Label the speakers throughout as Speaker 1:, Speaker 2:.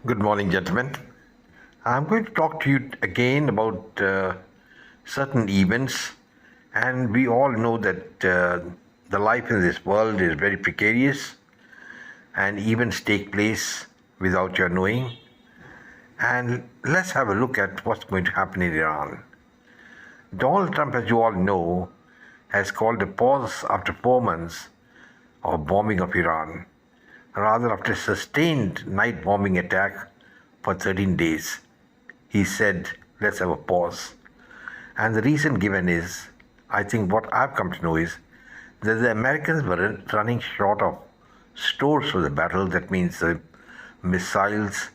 Speaker 1: Good morning, gentlemen. I'm going to talk to you again about certain events, and we all know that the life in this world is very precarious, and events take place without your knowing. And let's have a look at what's going to happen in Iran. Donald Trump, as you all know, has called a pause after 4 months of bombing of Iran, rather after a sustained night bombing attack for 13 days. He said, let's have a pause. And the reason given is, I think what I've come to know is that the Americans were running short of stores for the battle. That means the missiles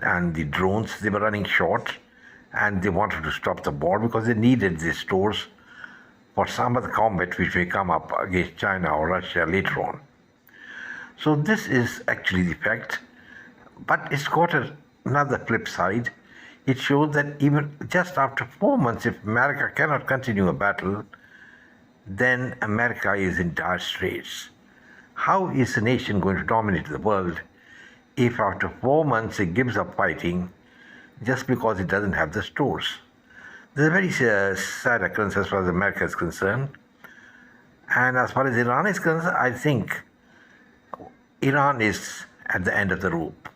Speaker 1: and the drones, they were running short, and they wanted to stop the war because they needed these stores for some of the combat which may come up against China or Russia later on. So this is actually the fact, but it's got another flip side. It shows that even just after 4 months, if America cannot continue a battle, then America is in dire straits. How is a nation going to dominate the world if after 4 months it gives up fighting just because it doesn't have the stores? This is a very sad occurrence as far as America is concerned. And as far as Iran is concerned, I think Iran is at the end of the rope.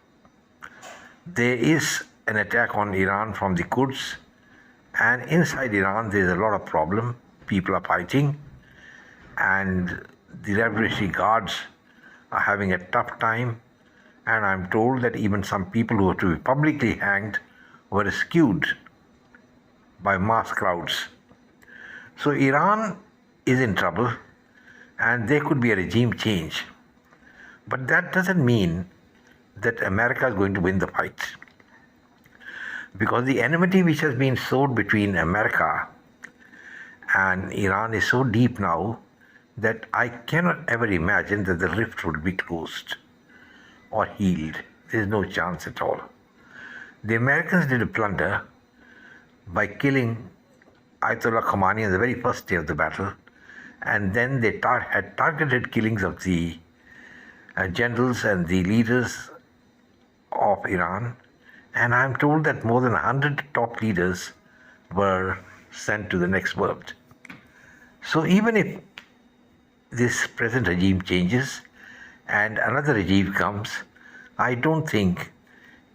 Speaker 1: There is an attack on Iran from the Kurds, and inside Iran there is a lot of problem. People are fighting, and the Revolutionary Guards are having a tough time. And I'm told that even some people who were to be publicly hanged were rescued by mass crowds. So Iran is in trouble, and there could be a regime change. But that doesn't mean that America is going to win the fight. Because the enmity which has been sowed between America and Iran is so deep now that I cannot ever imagine that the rift would be closed or healed. There is no chance at all. The Americans did a plunder by killing Ayatollah Khomeini on the very first day of the battle, and then they had targeted killings of the generals and the leaders of Iran, and I'm told that more than 100 top leaders were sent to the next world. So even if this present regime changes and another regime comes, I don't think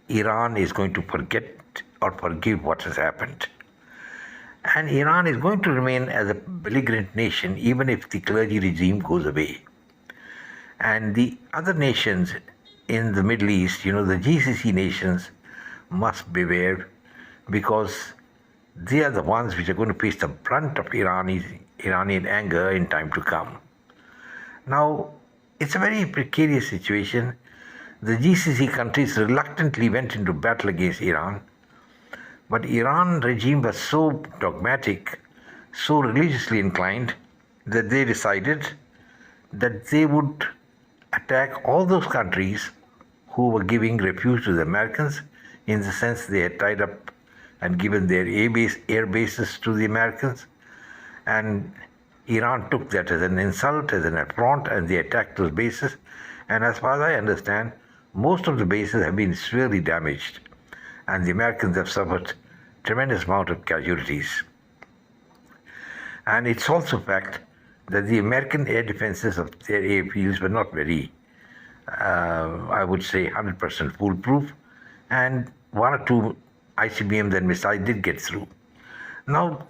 Speaker 1: Iran is going to forget or forgive what has happened. And Iran is going to remain as a belligerent nation even if the clergy regime goes away. And the other nations in the Middle East, the GCC nations, must beware, because they are the ones which are going to face the brunt of Iranian anger in time to come. Now, it's a very precarious situation. The GCC countries reluctantly went into battle against Iran, but Iran regime was so dogmatic, so religiously inclined, that they decided that they would attack all those countries who were giving refuge to the Americans, in the sense they had tied up and given their air bases to the Americans. And Iran took that as an insult, as an affront, and they attacked those bases. And as far as I understand, most of the bases have been severely damaged, and the Americans have suffered tremendous amount of casualties. And it's also a fact that the American air defenses of their airfields were not very, I would say, 100% foolproof, and one or two ICBMs and missiles did get through. Now,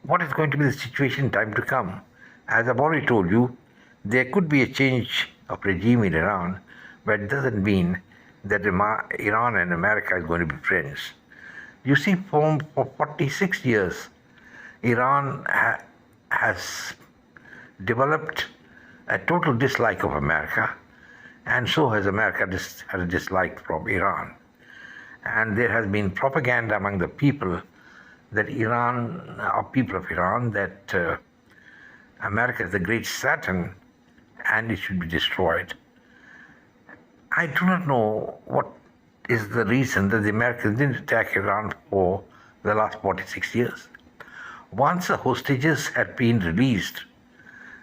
Speaker 1: what is going to be the situation in time to come? As I've already told you, there could be a change of regime in Iran, but it doesn't mean that Iran and America is going to be friends. You see, for 46 years, Iran has developed a total dislike of America, and so has America had a dislike from Iran. And there has been propaganda among the people that people of Iran, that America is the great Satan and it should be destroyed. I do not know what is the reason that the Americans didn't attack Iran for the last 46 years. Once the hostages had been released,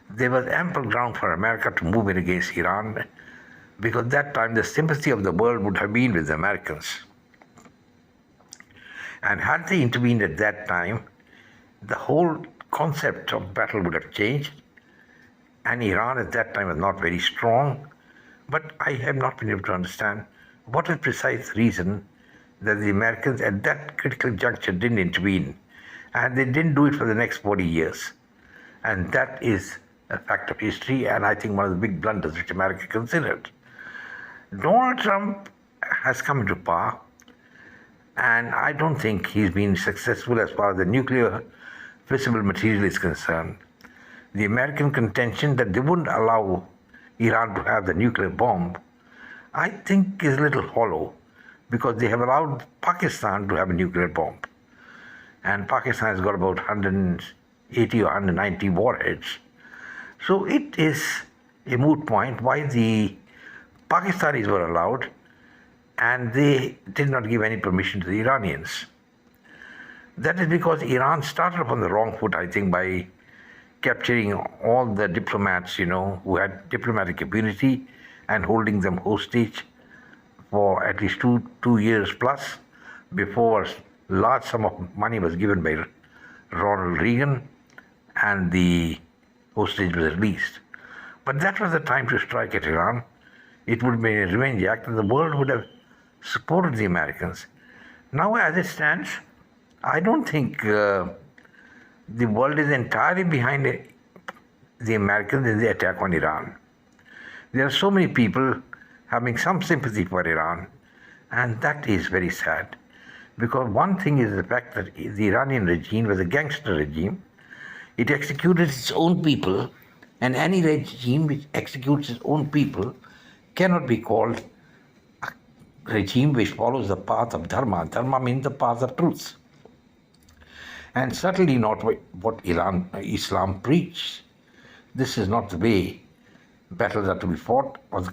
Speaker 1: there was ample ground for America to move in against Iran because that time the sympathy of the world would have been with the Americans. And had they intervened at that time, the whole concept of battle would have changed. And Iran at that time was not very strong. But I have not been able to understand what is the precise reason that the Americans at that critical juncture didn't intervene. And they didn't do it for the next 40 years. And that is a fact of history, and I think one of the big blunders which America considered. Donald Trump has come into power, and I don't think he's been successful as far as the nuclear fissile material is concerned. The American contention that they wouldn't allow Iran to have the nuclear bomb, I think is a little hollow, because they have allowed Pakistan to have a nuclear bomb. And Pakistan has got about 180 or 190 warheads. So it is a moot point why the Pakistanis were allowed and they did not give any permission to the Iranians. That is because Iran started off on the wrong foot, I think, by capturing all the diplomats, who had diplomatic immunity and holding them hostage for at least two years plus before a large sum of money was given by Ronald Reagan and the hostage was released. But that was the time to strike at Iran. It would be a revenge act and the world would have supported the Americans. Now, as it stands, I don't think the world is entirely behind the Americans in the attack on Iran. There are so many people having some sympathy for Iran, and that is very sad. Because one thing is the fact that the Iranian regime was a gangster regime. It executed its own people, and any regime which executes its own people cannot be called a regime which follows the path of Dharma. Dharma means the path of truth. And certainly not what Islam preached. This is not the way battles are to be fought or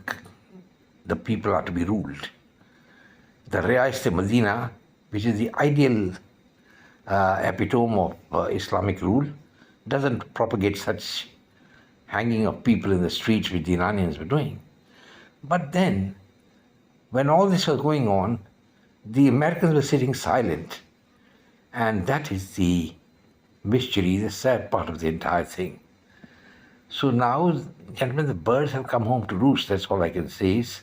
Speaker 1: the people are to be ruled. The Riayat-e-Medina, which is the ideal epitome of Islamic rule, doesn't propagate such hanging of people in the streets which the Iranians were doing. But then, when all this was going on, the Americans were sitting silent. And that is the mystery, the sad part of the entire thing. So now, gentlemen, the birds have come home to roost, that's all I can say is.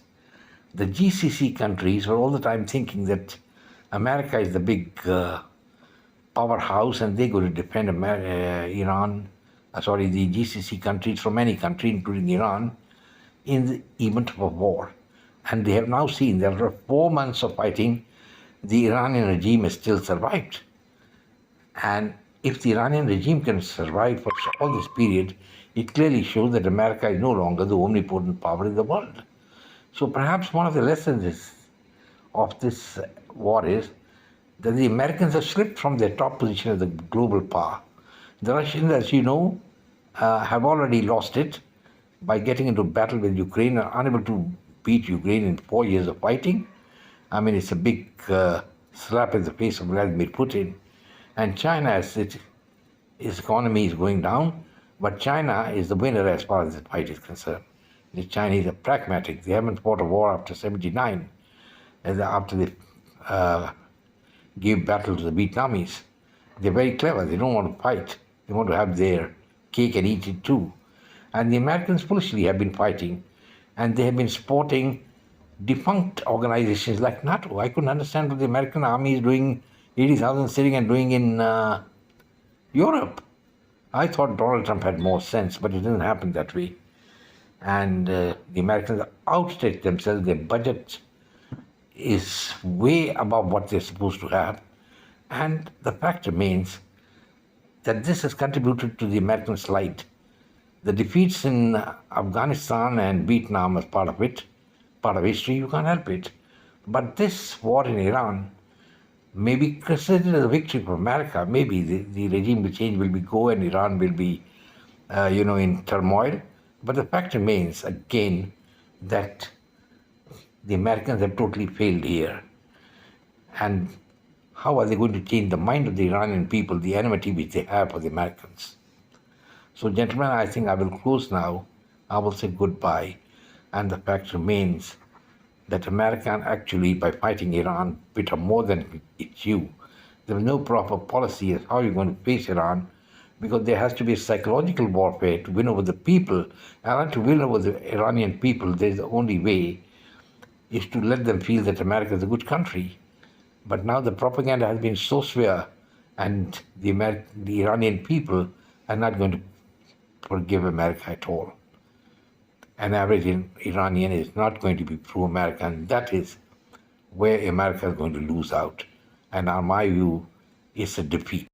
Speaker 1: The GCC countries were all the time thinking that America is the big powerhouse and they're going to defend the GCC countries from any country, including Iran, in the event of a war. And they have now seen that after 4 months of fighting, the Iranian regime has still survived. And if the Iranian regime can survive for all this period, it clearly shows that America is no longer the omnipotent power in the world. So perhaps one of the lessons of this war is that the Americans have slipped from their top position as the global power. The Russians, as you know, have already lost it by getting into battle with Ukraine and unable to beat Ukraine in 4 years of fighting. I mean, it's a big slap in the face of Vladimir Putin. And China, as its economy is going down, but China is the winner as far as the fight is concerned. The Chinese are pragmatic. They haven't fought a war after 1979, after they gave battle to the Vietnamese. They're very clever. They don't want to fight. They want to have their cake and eat it too. And the Americans foolishly have been fighting, and they have been supporting defunct organizations like NATO. I couldn't understand what the American army is doing, 80,000 sitting and doing in Europe. I thought Donald Trump had more sense, but it didn't happen that way. And the Americans outstretched themselves. Their budget is way above what they're supposed to have. And the fact remains that this has contributed to the American slide. The defeats in Afghanistan and Vietnam as part of it, part of history, you can't help it. But this war in Iran may be considered as a victory for America. Maybe the regime will change, will be go, and Iran will be, in turmoil. But the fact remains, again, that the Americans have totally failed here. And how are they going to change the mind of the Iranian people, the enmity which they have for the Americans? So, gentlemen, I think I will close now. I will say goodbye.
Speaker 2: And the fact remains that America actually, by fighting Iran, bit off more than it chew. There was no proper policy as how you're going to face Iran, because there has to be a psychological warfare to win over the people. And to win over the Iranian people, there's the only way is to let them feel that America is a good country. But now the propaganda has been so severe, and the Iranian people are not going to forgive America at all. An average Iranian is not going to be pro-American. That is where America is going to lose out. And on my view, it's a defeat.